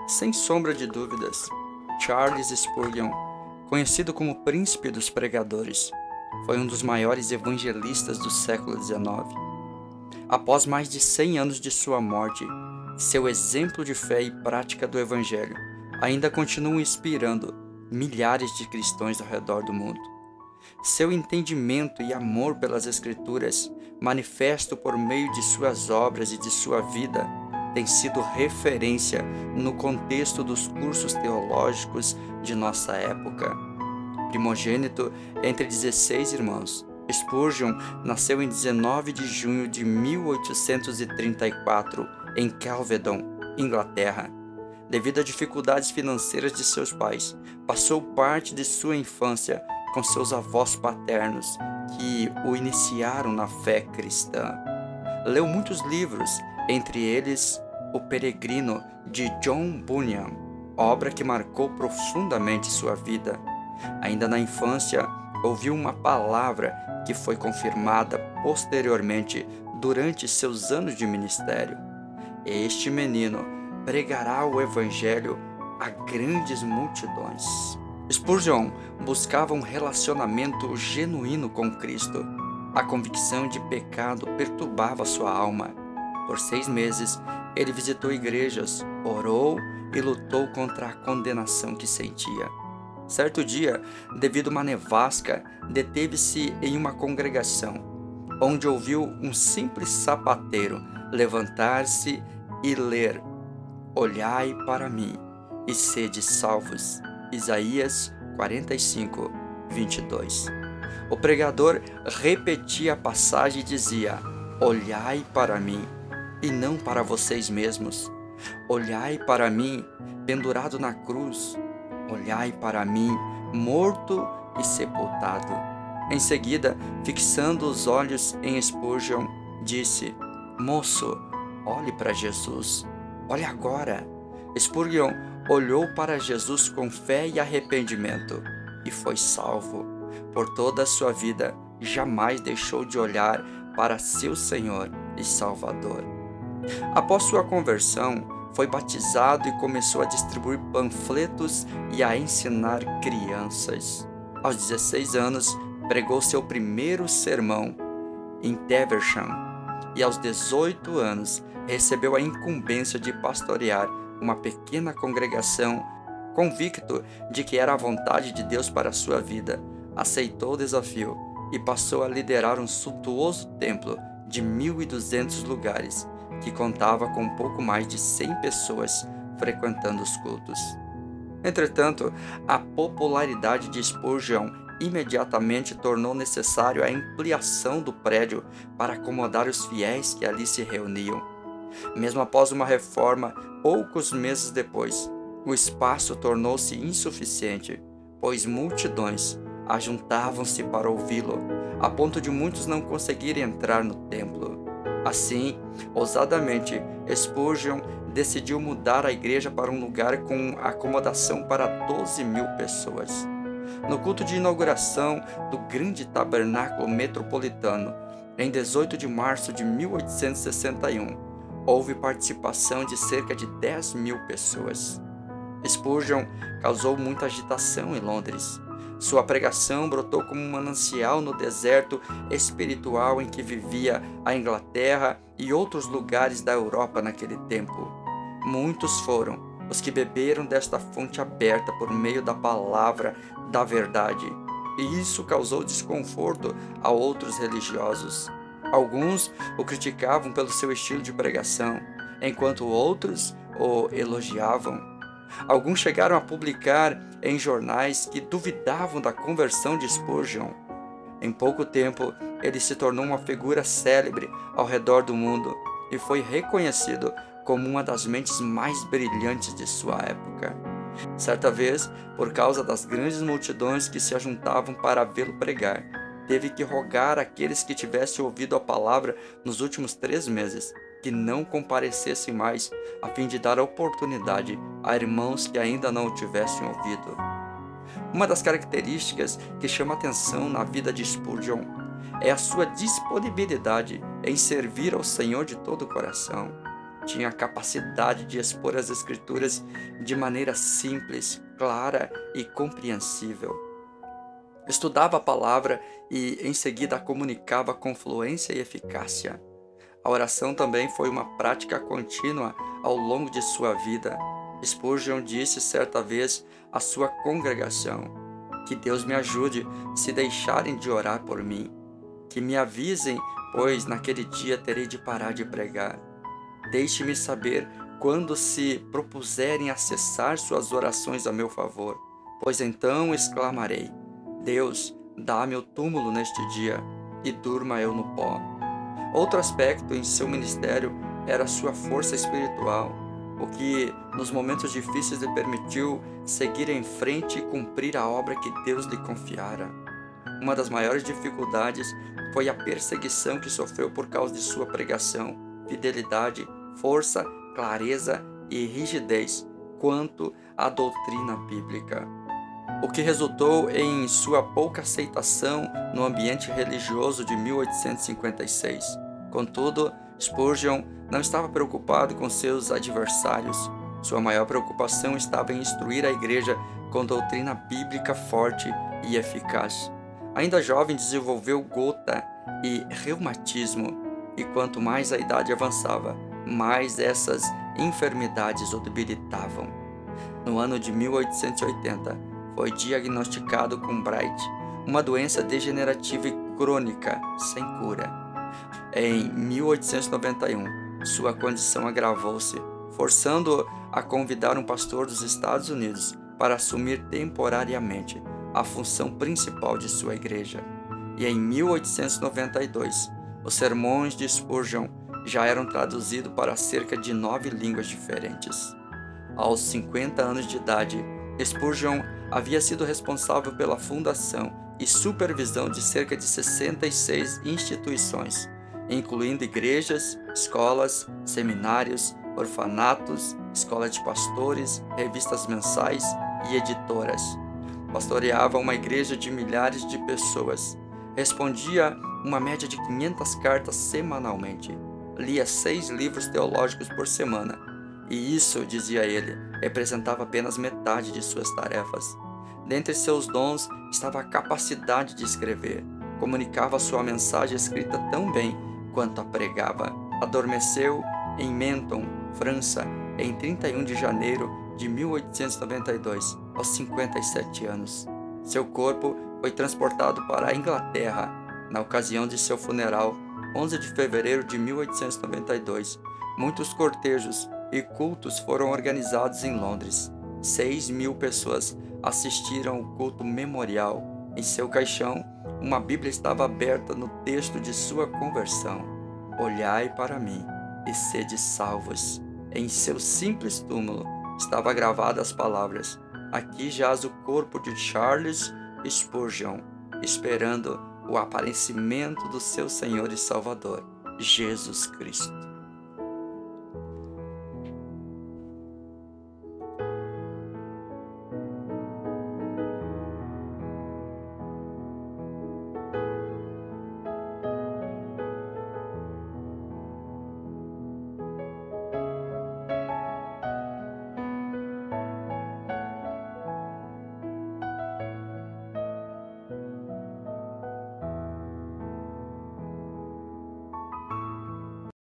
Sem sombra de dúvidas, Charles Spurgeon, conhecido como Príncipe dos Pregadores, foi um dos maiores evangelistas do século XIX. Após mais de 100 anos de sua morte, seu exemplo de fé e prática do Evangelho ainda continuam inspirando milhares de cristãos ao redor do mundo. Seu entendimento e amor pelas Escrituras, manifesto por meio de suas obras e de sua vida, tem sido referência no contexto dos cursos teológicos de nossa época. Primogênito entre 16 irmãos, Spurgeon nasceu em 19 de junho de 1834 em Kelvedon, Inglaterra. Devido a dificuldades financeiras de seus pais, passou parte de sua infância com seus avós paternos, que o iniciaram na fé cristã. Leu muitos livros, entre eles O Peregrino, de John Bunyan, obra que marcou profundamente sua vida. Ainda na infância, ouviu uma palavra que foi confirmada posteriormente durante seus anos de ministério. Este menino pregará o Evangelho a grandes multidões. Spurgeon buscava um relacionamento genuíno com Cristo. A convicção de pecado perturbava sua alma. Por 6 meses, ele visitou igrejas, orou e lutou contra a condenação que sentia. Certo dia, devido a uma nevasca, deteve-se em uma congregação, onde ouviu um simples sapateiro levantar-se e ler: "Olhai para mim e sede salvos." Isaías 45, 22. O pregador repetia a passagem e dizia: "Olhai para mim, e não para vocês mesmos. Olhai para mim, pendurado na cruz. Olhai para mim, morto e sepultado." Em seguida, fixando os olhos em Spurgeon, disse: "Moço, olhe para Jesus. Olhe agora." Spurgeon olhou para Jesus com fé e arrependimento e foi salvo. Por toda a sua vida, jamais deixou de olhar para seu Senhor e Salvador. Após sua conversão, foi batizado e começou a distribuir panfletos e a ensinar crianças. Aos 16 anos, pregou seu primeiro sermão em Teversham e aos 18 anos recebeu a incumbência de pastorear uma pequena congregação. Convicto de que era a vontade de Deus para a sua vida, aceitou o desafio e passou a liderar um suntuoso templo de 1.200 lugares, que contava com pouco mais de 100 pessoas frequentando os cultos. Entretanto, a popularidade de Spurgeon imediatamente tornou necessário a ampliação do prédio para acomodar os fiéis que ali se reuniam. Mesmo após uma reforma, poucos meses depois, o espaço tornou-se insuficiente, pois multidões ajuntavam-se para ouvi-lo, a ponto de muitos não conseguirem entrar no templo. Assim, ousadamente, Spurgeon decidiu mudar a igreja para um lugar com acomodação para 12.000 pessoas. No culto de inauguração do grande tabernáculo metropolitano, em 18 de março de 1861, houve participação de cerca de 10.000 pessoas. Spurgeon causou muita agitação em Londres. Sua pregação brotou como um manancial no deserto espiritual em que vivia a Inglaterra e outros lugares da Europa naquele tempo. Muitos foram os que beberam desta fonte aberta por meio da palavra da verdade, e isso causou desconforto a outros religiosos. Alguns o criticavam pelo seu estilo de pregação, enquanto outros o elogiavam. Alguns chegaram a publicar em jornais que duvidavam da conversão de Spurgeon. Em pouco tempo, ele se tornou uma figura célebre ao redor do mundo e foi reconhecido como uma das mentes mais brilhantes de sua época. Certa vez, por causa das grandes multidões que se ajuntavam para vê-lo pregar, teve que rogar àqueles que tivessem ouvido a palavra nos últimos 3 meses que não comparecessem mais, a fim de dar a oportunidade a irmãos que ainda não o tivessem ouvido. Uma das características que chama atenção na vida de Spurgeon é a sua disponibilidade em servir ao Senhor de todo o coração. tinha a capacidade de expor as Escrituras de maneira simples, clara e compreensível. Estudava a palavra e, em seguida, a comunicava com fluência e eficácia. A oração também foi uma prática contínua ao longo de sua vida. Spurgeon disse certa vez à sua congregação: "Que Deus me ajude se deixarem de orar por mim. Que me avisem, pois naquele dia terei de parar de pregar. Deixe-me saber quando se propuserem a cessar suas orações a meu favor, pois então exclamarei: Deus, dá-me o túmulo neste dia, e durma eu no pó." Outro aspecto em seu ministério era sua força espiritual, o que nos momentos difíceis lhe permitiu seguir em frente e cumprir a obra que Deus lhe confiara. Uma das maiores dificuldades foi a perseguição que sofreu por causa de sua pregação, fidelidade, força, clareza e rigidez quanto à doutrina bíblica, o que resultou em sua pouca aceitação no ambiente religioso de 1856. Contudo, Spurgeon não estava preocupado com seus adversários. Sua maior preocupação estava em instruir a igreja com doutrina bíblica forte e eficaz. Ainda jovem, desenvolveu gota e reumatismo, e quanto mais a idade avançava, mais essas enfermidades o debilitavam. No ano de 1880, foi diagnosticado com Bright, uma doença degenerativa e crônica, sem cura. Em 1891, sua condição agravou-se, forçando-o a convidar um pastor dos Estados Unidos para assumir temporariamente a função principal de sua igreja. E em 1892, os sermões de Spurgeon já eram traduzidos para cerca de 9 línguas diferentes. Aos 50 anos de idade, Spurgeon havia sido responsável pela fundação e supervisão de cerca de 66 instituições, incluindo igrejas, escolas, seminários, orfanatos, escolas de pastores, revistas mensais e editoras. Pastoreava uma igreja de milhares de pessoas. Respondia uma média de 500 cartas semanalmente. Lia 6 livros teológicos por semana. E isso, dizia ele, representava apenas metade de suas tarefas. Dentre seus dons estava a capacidade de escrever. Comunicava sua mensagem escrita tão bem quanto a pregava. Adormeceu em Menton, França, em 31 de janeiro de 1892, aos 57 anos. Seu corpo foi transportado para a Inglaterra na ocasião de seu funeral, 11 de fevereiro de 1892. Muitos cortejos e cultos foram organizados em Londres. 6.000 pessoas assistiram ao culto memorial. Em seu caixão, uma Bíblia estava aberta no texto de sua conversão: "Olhai para mim e sede salvos." Em seu simples túmulo estava gravadas as palavras: "Aqui jaz o corpo de Charles Spurgeon, esperando o aparecimento do seu Senhor e Salvador, Jesus Cristo."